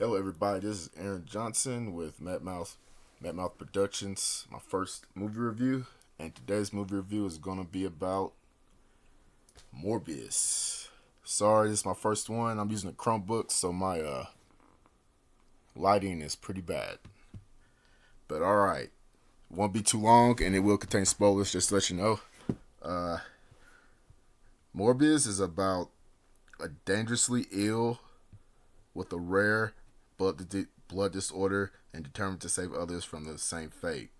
Hello, everybody. This is Aaron Johnson with MADMOUTH Productions. My first movie review, and today's movie review is gonna be about Morbius. Sorry, this is my first one. I'm using a Chromebook, so my lighting is pretty bad. But all right, won't be too long, and it will contain spoilers. Just to let you know. Uh, Morbius is about a dangerously ill with a rare blood disorder and determined to save others from the same fate.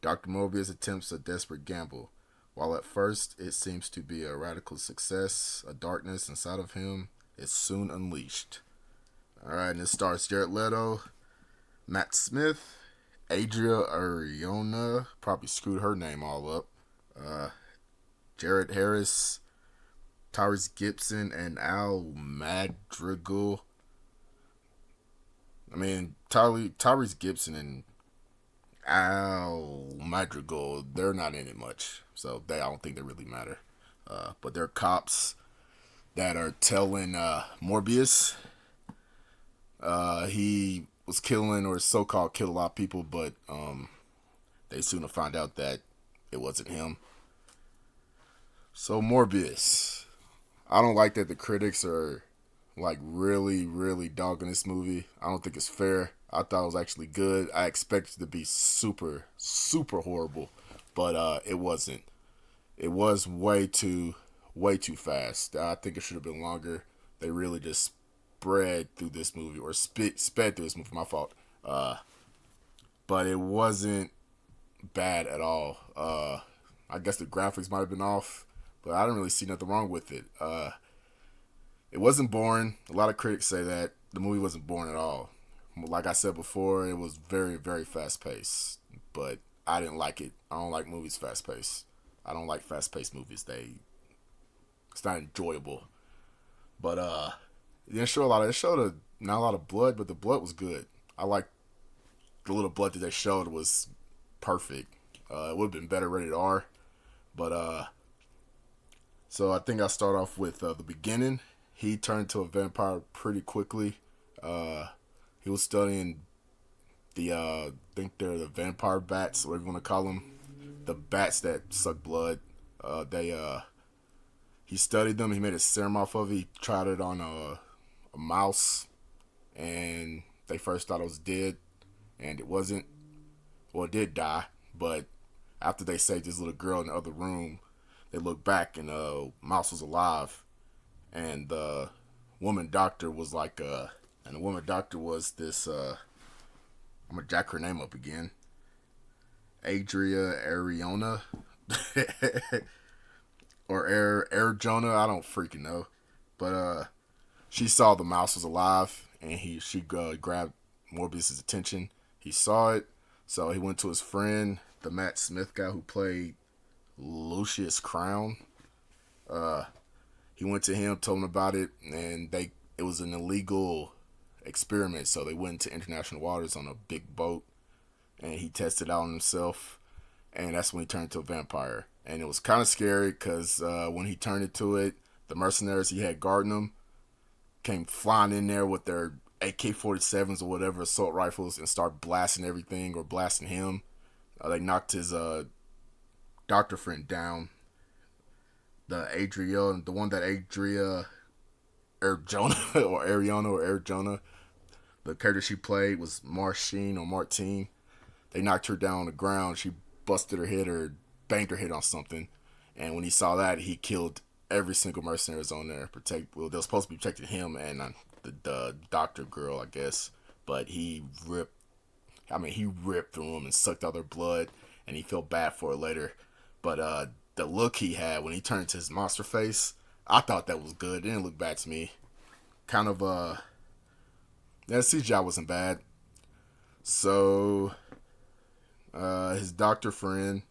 Dr. Morbius attempts a desperate gamble. While at first it seems to be a radical success, a darkness inside of him is soon unleashed. Alright, and it stars Jared Leto, Matt Smith, Adria Arjona, probably screwed her name all up, Jared Harris, Tyrese Gibson, and Al Madrigal. Tyrese Gibson and Al Madrigal, they're not in it much, so I don't think they really matter. But they're cops that are telling Morbius he was killing, or so-called killed, a lot of people, but they soon find out that it wasn't him. So Morbius, I don't like that the critics are like really dogging this movie. I don't think it's fair. I thought it was actually good. I expected it to be super horrible, but it wasn't. It was way too fast. I think it should have been longer. They really just sped through this movie, or sped through this movie. My fault. But it wasn't bad at all. I guess the graphics might have been off, but I didn't really see nothing wrong with it. It wasn't boring. A lot of critics say that the movie wasn't boring at all. Like I said before, it was very fast paced, but I didn't like it. I don't like movies fast paced. I don't like fast paced movies. It's not enjoyable. But it didn't show a lot. It showed not a lot of blood, but the blood was good. I like the little blood that they showed was perfect. It would have been better rated R, but so I think I'll start off with the beginning. He turned to a vampire pretty quickly. He was studying I think they're the vampire bats, whatever you want to call them, the bats that suck blood. He studied them. He made a serum off of it. He tried it on a mouse, and they first thought it was dead, and it wasn't. Well, it did die, but after they saved this little girl in the other room, they looked back and the mouse was alive, and the woman doctor was and the woman doctor was this. I'm gonna jack her name up again. Adria Ariona, or Arjona. I don't freaking know, but she saw the mouse was alive, and she grabbed Morbius's attention. He saw it, so he went to his friend, the Matt Smith guy who played Lucius Crown. He went to him, told him about it, and it was an illegal experiment, so they went into international waters on a big boat, and he tested out on himself, and that's when he turned into a vampire. And it was kind of scary because when he turned into it, the mercenaries he had guarding him came flying in there with their AK-47s or whatever, assault rifles, and start blasting everything, or blasting him. They knocked his doctor friend down. The one that Adria Arjona or Arjona, the character she played was Martine. They knocked her down on the ground. She busted her head or banged her head on something. And when he saw that, he killed every single mercenary on there. They were supposed to be protecting him and the doctor girl, I guess. But he ripped through them and sucked all their blood. And he felt bad for it later. But the look he had when he turned to his monster face, I thought that was good. It didn't look bad to me. Kind of that CGI wasn't bad. So his doctor friend,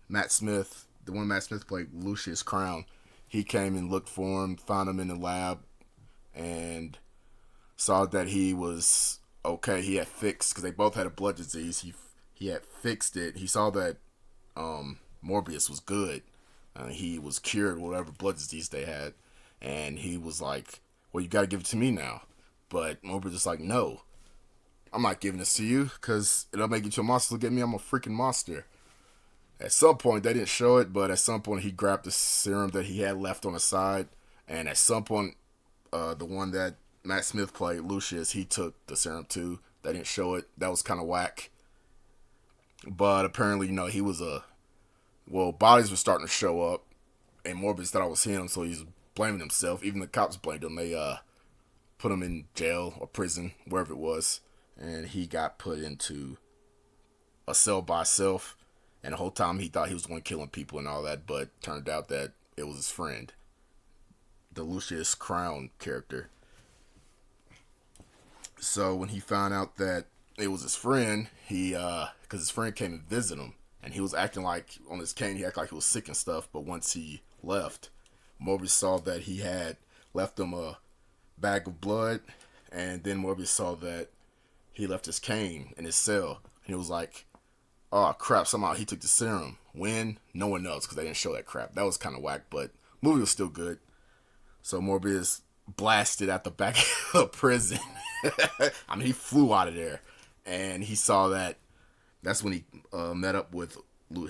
Matt Smith, the one Matt Smith played, Lucius Crown, he came and looked for him, found him in the lab, and saw that he was okay. He had fixed, because they both had a blood disease. He had fixed it. He saw that Morbius was good. He was cured whatever blood disease they had, and he was like, "Well, you got to give it to me now." But Morbius is like, no, I'm not giving this to you because it'll make you to a monster. Look at me, I'm a freaking monster. At some point, they didn't show it, but at some point, he grabbed the serum that he had left on the side. And at some point, the one that Matt Smith played, Lucius, he took the serum too. They didn't show it. That was kind of whack. But apparently, he was bodies were starting to show up. And Morbius thought it was him, so he's blaming himself. Even the cops blamed him. They put him in jail or prison, wherever it was. And he got put into a cell by himself. And the whole time he thought he was the one killing people and all that, but turned out that it was his friend, the Lucius Crown character. So when he found out that it was his friend, because his friend came and visit him, and he was acting like, on his cane, he acted like he was sick and stuff, but once he left, Morbius saw that he had left him a bag of blood, and then Morbius saw that he left his cane in his cell, and he was like, oh crap, somehow he took the serum. When? No one knows because they didn't show that crap. That was kind of whack, but movie was still good. So Morbius blasted out the back of prison. I mean, he flew out of there. And he saw that. That's when he met up with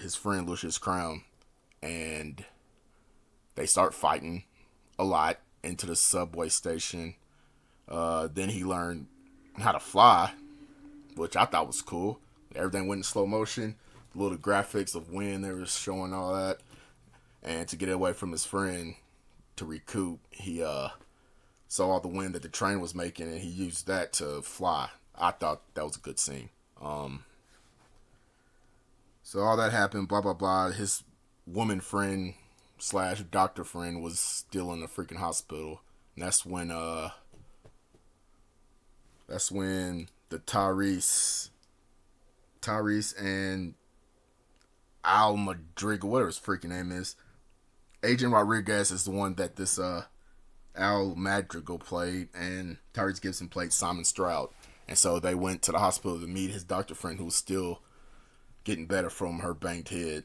his friend Lucius Crown. And they start fighting a lot into the subway station. Then he learned how to fly, which I thought was cool. Everything went in slow motion. The little graphics of when they were showing all that. And to get away from his friend to recoup, he saw all the wind that the train was making and he used that to fly. I thought that was a good scene. So all that happened, blah, blah, blah. His woman friend / doctor friend was still in the freaking hospital. And that's when the Tyrese and Al Madrigal, whatever his freaking name is. Agent Rodriguez is the one that this Al Madrigal played, and Tyrese Gibson played Simon Stroud. And so they went to the hospital to meet his doctor friend who was still getting better from her banged head.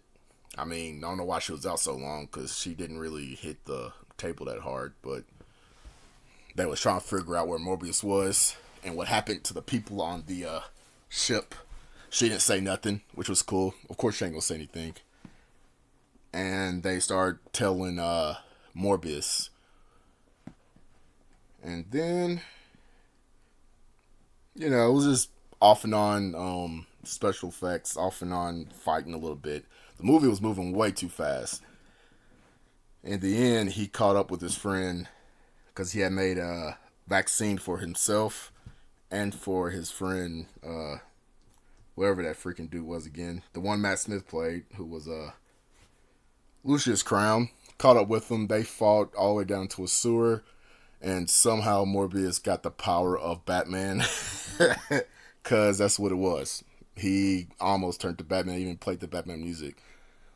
I mean, I don't know why she was out so long because she didn't really hit the table that hard, but they was trying to figure out where Morbius was and what happened to the people on the ship. She didn't say nothing, which was cool. Of course, she ain't gonna say anything. And they start telling Morbius. And then, it was just off and on special effects, off and on fighting a little bit. The movie was moving way too fast. In the end, he caught up with his friend because he had made a vaccine for himself and for his friend, whoever that freaking dude was again. The one Matt Smith played, who was Lucius Crown. Caught up with him. They fought all the way down to a sewer. And somehow Morbius got the power of Batman. Because that's what it was. He almost turned to Batman. He even played the Batman music.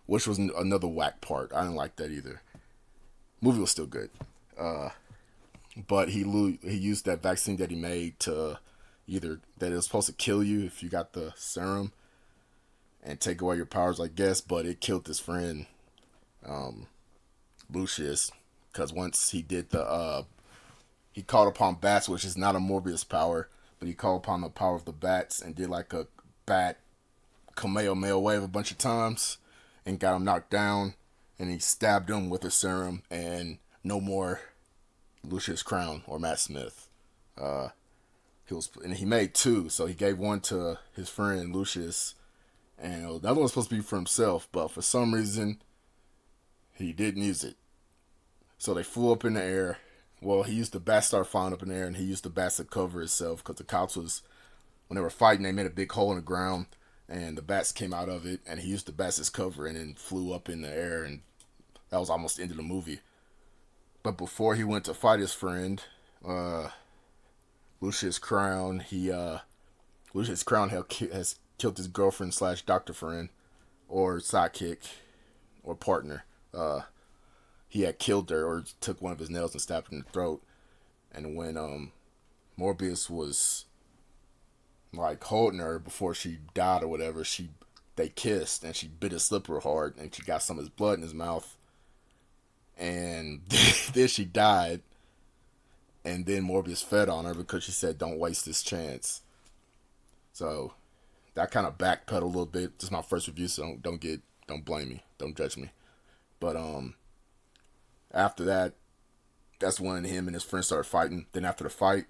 Which was another whack part. I didn't like that either. Movie was still good. But he used that vaccine that he made to either that it was supposed to kill you if you got the serum and take away your powers, I guess, but it killed his friend Lucius because once he did he called upon bats, which is not a Morbius power, but he called upon the power of the bats and did like a bat Kamehameha wave a bunch of times and got him knocked down, and he stabbed him with a serum, and no more Lucius Crown or Matt Smith. He made two, so he gave one to his friend Lucius, and the other one was supposed to be for himself, but for some reason he didn't use it. So they flew up in the air. Well, he used the bats start flying up in the air, and he used the bats to cover himself because the cops when they were fighting, they made a big hole in the ground, and the bats came out of it, and he used the bats as cover and then flew up in the air, and that was almost the end of the movie. But before he went to fight his friend, Lucius Crown, Lucius Crown has killed his girlfriend / doctor friend, or sidekick, or partner. He had killed her or took one of his nails and stabbed her in the throat. And when Morbius was like holding her before she died or whatever, they kissed and she bit his lip real hard and she got some of his blood in his mouth. And then she died. and then Morbius fed on her because she said, "Don't waste this chance." So that kind of backpedaled a little bit. This is my first review, so don't blame me, don't judge me. But after that, that's when him and his friends started fighting. Then after the fight,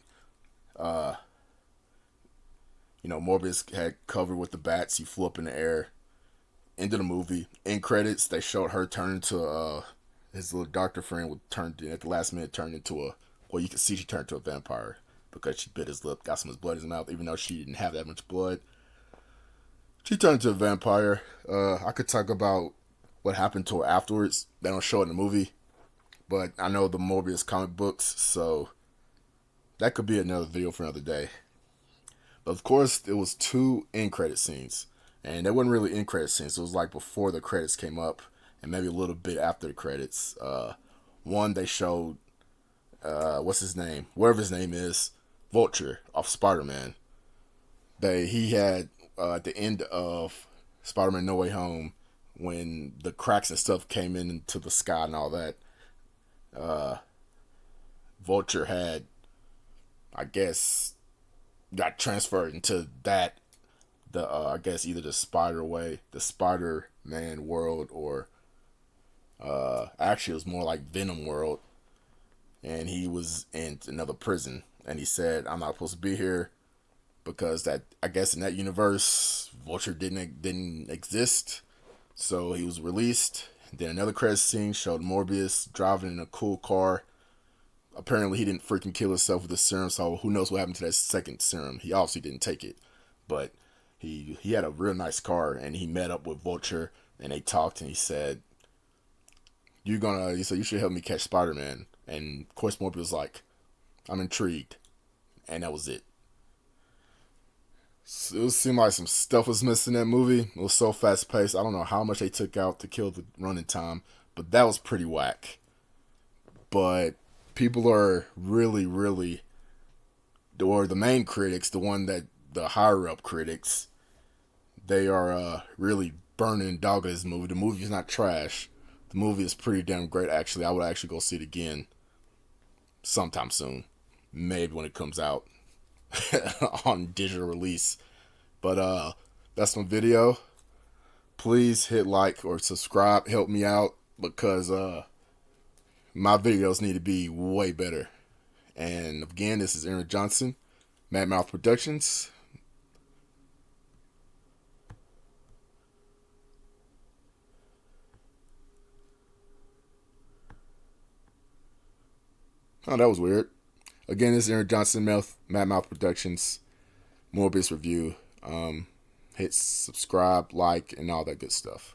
Morbius had covered with the bats. He flew up in the air. End of the movie. In credits, they showed her turn into his little doctor friend would turn at the last minute turned into a. Well, you can see she turned into a vampire because she bit his lip, got some of his blood in his mouth, even though she didn't have that much blood. She turned into a vampire. I could talk about what happened to her afterwards. They don't show it in the movie, but I know the Morbius comic books, so that could be another video for another day. But of course, it was 2 end credit scenes, and they weren't really end credit scenes. It was like before the credits came up, and maybe a little bit after the credits. One they showed, what's his name? Whatever his name is, Vulture off Spider-Man. He had at the end of Spider-Man No Way Home, when the cracks and stuff came into the sky and all that, Vulture had, I guess, got transferred into that, I guess either the Spider-Man world, or actually it was more like Venom world, and he was in another prison, and he said, "I'm not supposed to be here," because that, I guess in that universe, Vulture didn't exist, so he was released. Then another credit scene showed Morbius driving in a cool car. Apparently he didn't freaking kill himself with the serum, so who knows what happened to that second serum. He obviously didn't take it, but he had a real nice car, and he met up with Vulture, and they talked, and he said, he said, "You should help me catch Spider-Man." And of course Morbius was like, "I'm intrigued," and that was it. It seemed like some stuff was missing in that movie. It was so fast paced. I don't know how much they took out to kill the running time, but that was pretty whack. But people are really, really, or the main critics, the higher up critics, they are really burning dogging this movie. The movie is not trash. The movie is pretty damn great, actually. I would actually go see it again sometime soon. Maybe when it comes out on digital release. But that's my video. Please hit like or subscribe. Help me out, because my videos need to be way better. And again, this is Aaron Johnson, MADMOUTH Productions. Oh, that was weird. Again, this is Aaron Johnson, MADMOUTH Productions, Morbius review. Hit subscribe, like, and all that good stuff.